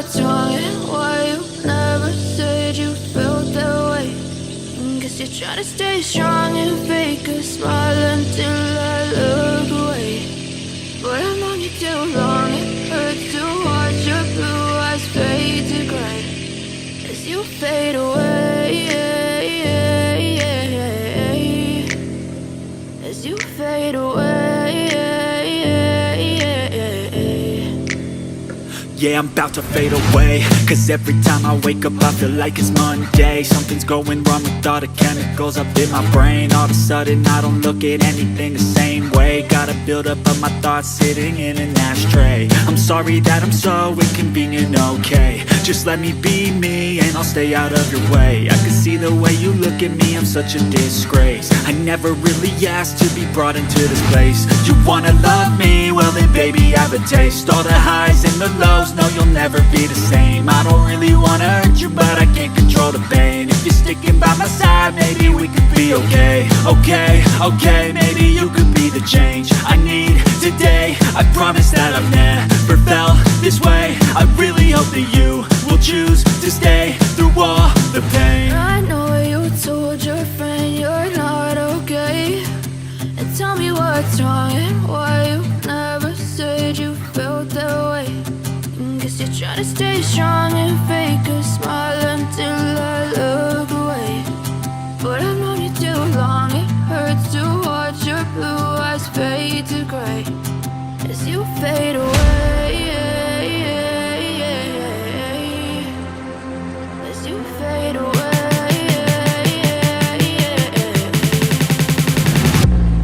what's wrong and why you never said you felt that way. Guess you're trying to stay strong and fake a smile until I look away. But I've known you too long, it hurts to watch your blue eyes fade to gray as you fade away, as you fade away. Yeah, I'm about to fade away, cause every time I wake up I feel like it's Monday. Something's going wrong with all the chemicals up in my brain. All of a sudden I don't look at anything the same way. Got a buildup of my thoughts sitting in an ashtray. I'm sorry that I'm so inconvenient, okay. Just let me be me and I'll stay out of your way. I can see the way you look at me, I'm such a disgrace. I never really asked to be brought into this place. You wanna love me? Well then baby I have a taste. All the highs and the lows, no, you'll never be the same. I don't really wanna hurt you, but I can't control the pain. If you're sticking by my side, maybe we could be okay. Okay, maybe you could be the change I need today. I promise that I've never felt this way. I really hope that you will choose to stay through all the pain. I know you told your friend you're not okay, and tell me what's wrong and why you never said you felt that way. Guess you're trying to stay strong and fake a smile until I look away. But I've known you too long, it hurts to watch your blue eyes fade to gray as you fade away, as you fade away,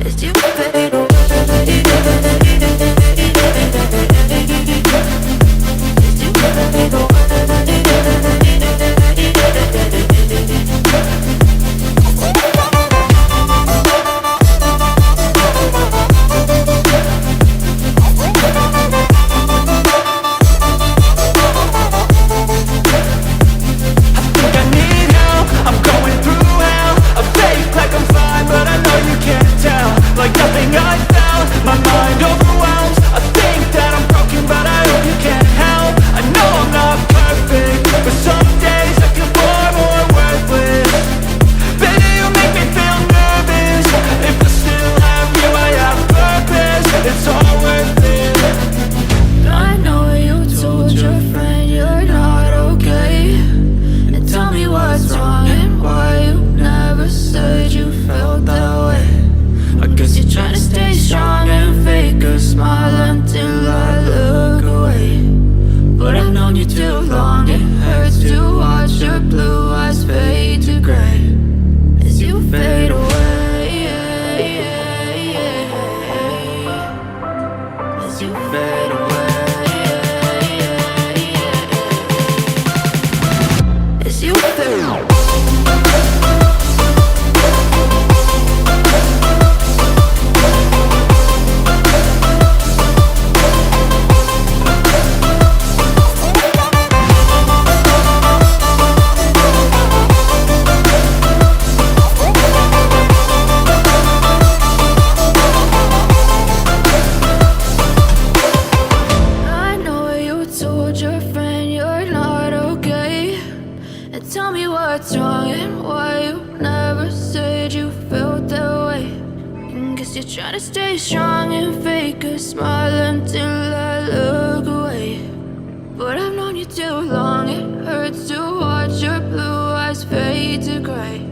as you fade away. Tell me what's wrong and why you never said you felt that way. Guess you're trying to stay strong and fake a smile until I look away. But I've known you too long, it hurts to watch your blue eyes fade to gray